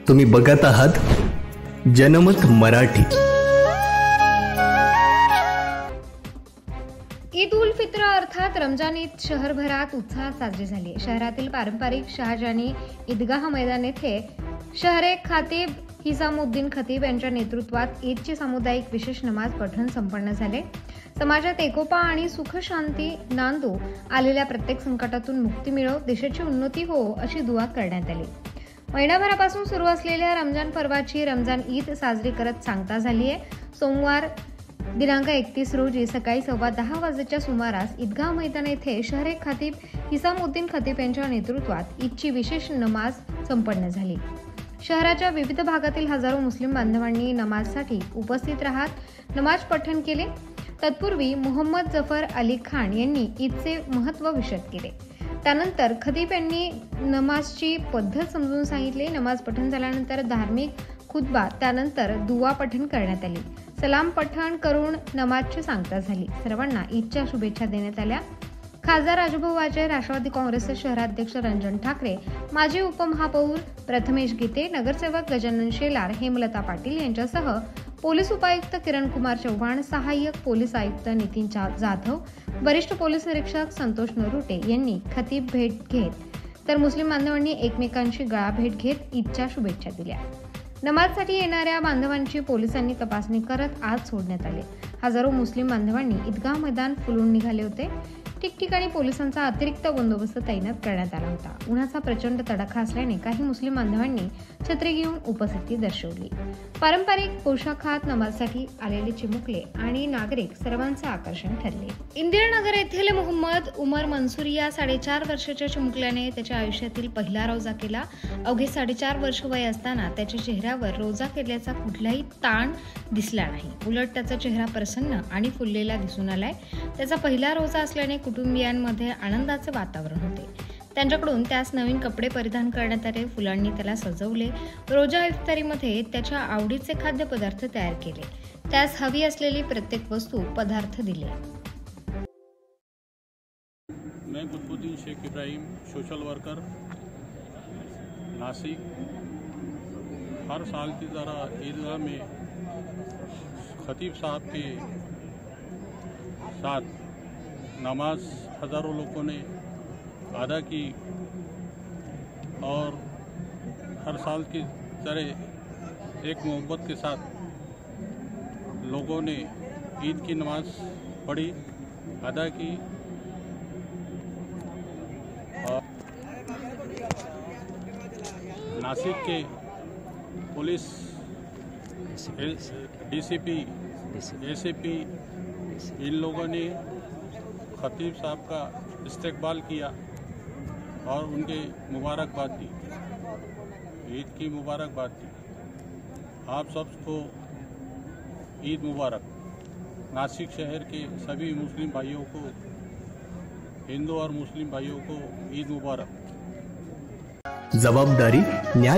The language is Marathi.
तुम्ही बघत आहात जनमत मराठी। ईद उल फित्र अर्थात रमजान ईद शहरभरात उत्साहात साजरी झाली। शहरातील पारंपरिक शहाजानी ईदगाह मैदान येथे शहरे खतीब हिसामुद्दीन खतीब यांच्या नेतृत्वात ईदची सामुदायिक विशेष नमाज पठण संपन्न झाले। समाजात एकोपा आणि सुख शांती नांदो, आलेल्या प्रत्येक संकटातून मुक्ती मिळो, देशाची उन्नती हो अशी दुआ करण्यात आली। महिनाभरापासून सुरू असलेल्या रमजान पर्वाची रमजान ईद साजरी करत सांगता झाली आहे। सोमवार दिनांक 31 रोजी सकाळी 10:15 वाजेच्या सुमारास ईदगाह मैदान येथे शहरे खतीब हिसामुद्दीन खतीब यांच्या नेतृत्वात ईदची विशेष नमाज संपन्न झाली। शहराच्या विविध भागातील हजारो मुस्लिम बांधवांनी नमाजसाठी उपस्थित राहत नमाज पठण केले। तत्पूर्वी मोहम्मद जफर अली खान यांनी ईदचे महत्त्व विशद केले। त्यानंतर खतीब यांनी नमाजची पद्धत समजून सांगितली। नमाज पठण झाल्यानंतर धार्मिक खुतबा, त्यानंतर दुआ पठण करण्यात आली। सलाम पठण करून नमाजची सांगता झाली। सर्वांना ईदच्या शुभेच्छा देण्यात आल्या। खासदार राजूभाऊ वाजे, राष्ट्रवादी काँग्रेसचे शहराध्यक्ष रंजन ठाकरे, माजी उपमहापौर प्रथमेश गीते, नगरसेवक गजानन शेलार, हेमलता पाटील यांच्यासह पोलीस उपायुक्त किरण कुमार चव्हाण, सहाय्यक पोलीस आयुक्त नितीन जाधव, वरिष्ठ पोलीस निरीक्षक संतोष नरुटे यांनी खतीब भेट घेत तर मुस्लिम बांधवांनी एकमेकांची गळाभेट घेत ईदच्या शुभेच्छा दिल्या। नमाजसाठी येणाऱ्या बांधवांची पोलिसांनी तपासणी करत आत सोडण्यात आले। हजारो मुस्लिम बांधवांनी ईदगाह मैदान फुलून निघाले होते। ठिकठिकाणी पोलिसांचा अतिरिक्त बंदोबस्त तैनात करण्यात आला होता। उन्हाचा प्रचंड तडाखा असल्याने काही मुस्लिम बांधवांनी छत्री घेऊन उपस्थिती दर्शवली। पारंपरिक पोशाखात नमाजसाठी आलेले चिमुकले आणि नागरिक सर्वांचे आकर्षण ठरले। इंदिरानगर येथील मोहम्मद उमर मंसूर या 4.5 वर्षाच्या चिमुकल्याने त्याच्या आयुष्यातील पहिला रोजा केला। अवघे 4.5 वर्ष वय असताना त्याच्या चेहऱ्यावर रोजा केल्याचा कुठलाही ताण दिसला नाही। उलट त्याचा चेहरा प्रसन्न आणि फुललेला दिसून आलाय। त्याचा पहिला रोजा असल्याने कुटुंबियांमध्ये आनंदाचे वातावरण होते। त्यांच्याकडून त्यास नवीन कपडे परिधान करण्यात आले। फुलांनी त्याला सजवले। रोजा इफ्तारीमध्ये त्याच्या आवडीचे खाद्यपदार्थ तयार केले। त्यास हवी असलेली प्रत्येक वस्तू पदार्थ दिले। मैं कुतुबुद्दीन शेख इब्राहिम, सोशल वर्कर, नासिक। हर साल की तरह ईदगाह में खतीब साहब के साथ नमाज हज़ारों लोगों ने अदा की और हर साल की तरह एक मोहब्बत के साथ लोगों ने ईद की नमाज पढ़ी, अदा की। और नासिक के पुलिस डीसीपी, एसीपी इन लोगों ने खतीब साहब का इस्तकबाल किया और उनके मुबारकबाद दी, ईद की मुबारकबाद दी। आप सबको ईद मुबारक। नासिक शहर के सभी मुस्लिम भाइयों को, हिंदू और मुस्लिम भाइयों को ईद मुबारक। जवाबदारी न्याय